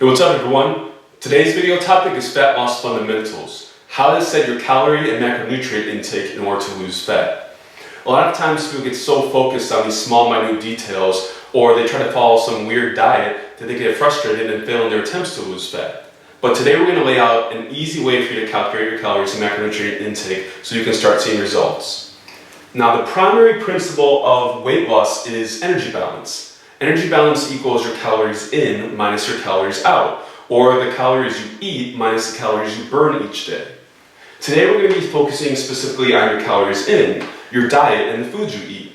Hey, what's up everyone? Today's video topic is fat loss fundamentals. How to set your calorie and macronutrient intake in order to lose fat. A lot of times people get so focused on these small minute details, or they try to follow some weird diet that they get frustrated and fail in their attempts to lose fat. But today we're going to lay out an easy way for you to calculate your calories and macronutrient intake so you can start seeing results. Now, the primary principle of weight loss is energy balance. Energy balance equals your calories in minus your calories out, or the calories you eat minus the calories you burn each day. Today we're going to be focusing specifically on your calories in, your diet, and the foods you eat.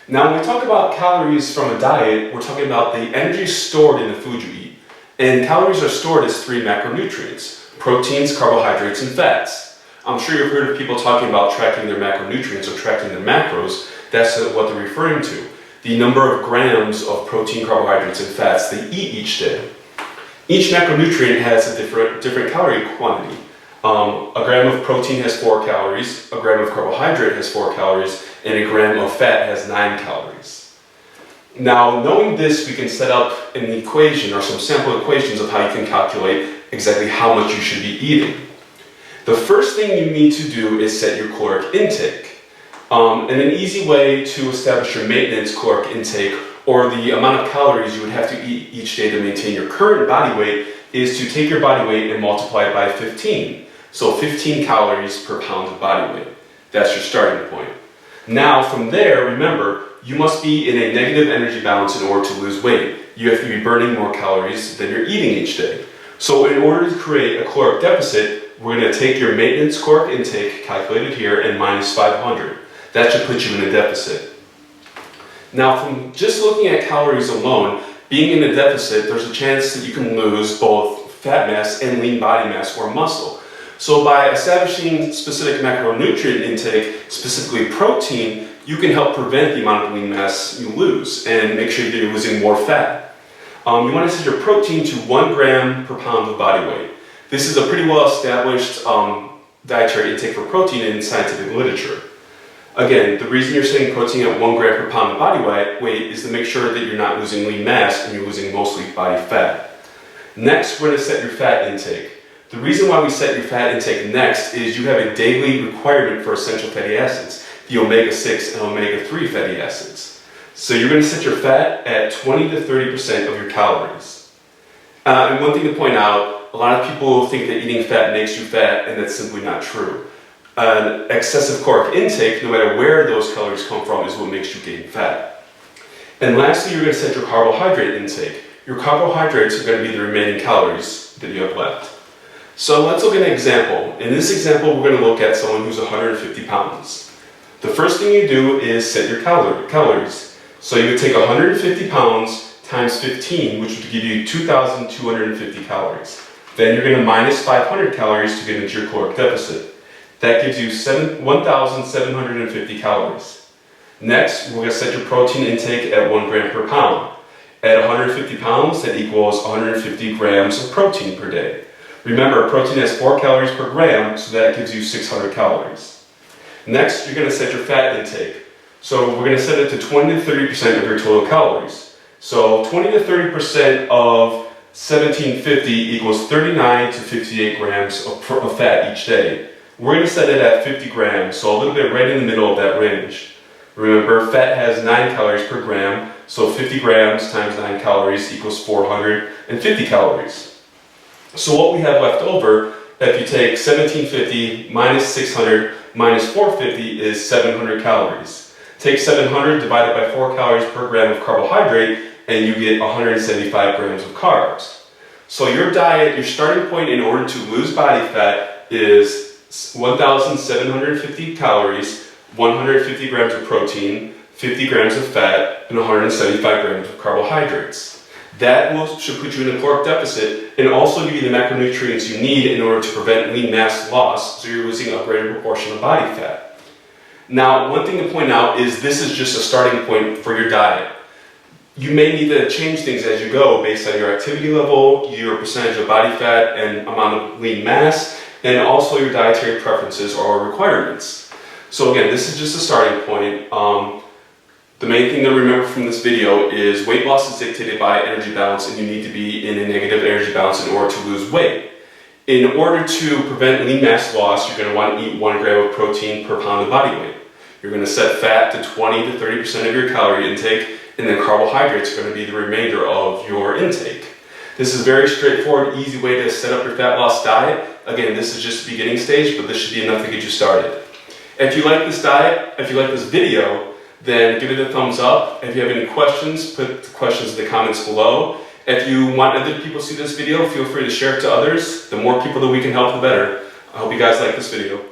Now, when we talk about calories from a diet, we're talking about the energy stored in the food you eat. And calories are stored as three macronutrients: proteins, carbohydrates, and fats. I'm sure you've heard of people talking about tracking their macronutrients or tracking their macros. That's what they're referring to. The number of grams of protein, carbohydrates, and fats they eat each day. Each macronutrient has a different calorie quantity. A gram of protein has 4 calories, a gram of carbohydrate has 4 calories, and a gram of fat has 9 calories. Now, knowing this, we can set up an equation or some sample equations of how you can calculate exactly how much you should be eating. The first thing you need to do is set your caloric intake. And an easy way to establish your maintenance caloric intake, or the amount of calories you would have to eat each day to maintain your current body weight, is to take your body weight and multiply it by 15. So 15 calories per pound of body weight. That's your starting point. Now from there, remember, you must be in a negative energy balance in order to lose weight. You have to be burning more calories than you're eating each day. So in order to create a caloric deficit, we're going to take your maintenance caloric intake, calculated here, and minus 500. That should put you in a deficit. Now, from just looking at calories alone, being in a deficit, there's a chance that you can lose both fat mass and lean body mass or muscle. So by establishing specific macronutrient intake, specifically protein, you can help prevent the amount of lean mass you lose and make sure that you're losing more fat. You want to set your protein to 1 gram per pound of body weight. This is a pretty well established dietary intake for protein in scientific literature. Again, the reason you're setting protein at 1 gram per pound of body weight is to make sure that you're not losing lean mass and you're losing mostly body fat. Next, we're going to set your fat intake. The reason why we set your fat intake next is you have a daily requirement for essential fatty acids, the omega-6 and omega-3 fatty acids. So you're going to set your fat at 20 to 30% of your calories. And one thing to point out, a lot of people think that eating fat makes you fat, and that's simply not true. Excessive caloric intake, no matter where those calories come from, is what makes you gain fat. And lastly, you're going to set your carbohydrate intake. Your carbohydrates are going to be the remaining calories that you have left. So let's look at an example. In this example, we're going to look at someone who's 150 pounds. The first thing you do is set your calories. So you would take 150 pounds times 15, which would give you 2,250 calories. Then you're going to minus 500 calories to get into your caloric deficit. That gives you 1,750 calories. Next, we're going to set your protein intake at 1 gram per pound. At 150 pounds, that equals 150 grams of protein per day. Remember, protein has 4 calories per gram, so that gives you 600 calories. Next, you're going to set your fat intake. So we're going to set it to 20 to 30% of your total calories. So 20 to 30% of 1,750 equals 39 to 58 grams of fat each day. We're going to set it at 50 grams, so a little bit right in the middle of that range. Remember, fat has 9 calories per gram, so 50 grams times 9 calories equals 450 calories. So what we have left over, if you take 1,750 minus 600 minus 450, is 700 calories. Take 700 divided by 4 calories per gram of carbohydrate, and you get 175 grams of carbs. So your diet, your starting point in order to lose body fat is 1,750 calories, 150 grams of protein, 50 grams of fat, and 175 grams of carbohydrates. That should put you in a caloric deficit and also give you the macronutrients you need in order to prevent lean mass loss, so you're losing a greater proportion of body fat. Now, one thing to point out is this is just a starting point for your diet. You may need to change things as you go based on your activity level, your percentage of body fat and amount of lean mass, and also your dietary preferences or requirements. So again, this is just a starting point. The main thing to remember from this video is weight loss is dictated by energy balance, and you need to be in a negative energy balance in order to lose weight. In order to prevent lean mass loss, you're going to want to eat 1 gram of protein per pound of body weight. You're going to set fat to 20 to 30% of your calorie intake, and then carbohydrates are going to be the remainder of your intake. This is a very straightforward, easy way to set up your fat loss diet. Again, this is just the beginning stage, but this should be enough to get you started. If you like this diet, if you like this video, then give it a thumbs up. If you have any questions, put the questions in the comments below. If you want other people to see this video, feel free to share it to others. The more people that we can help, the better. I hope you guys like this video.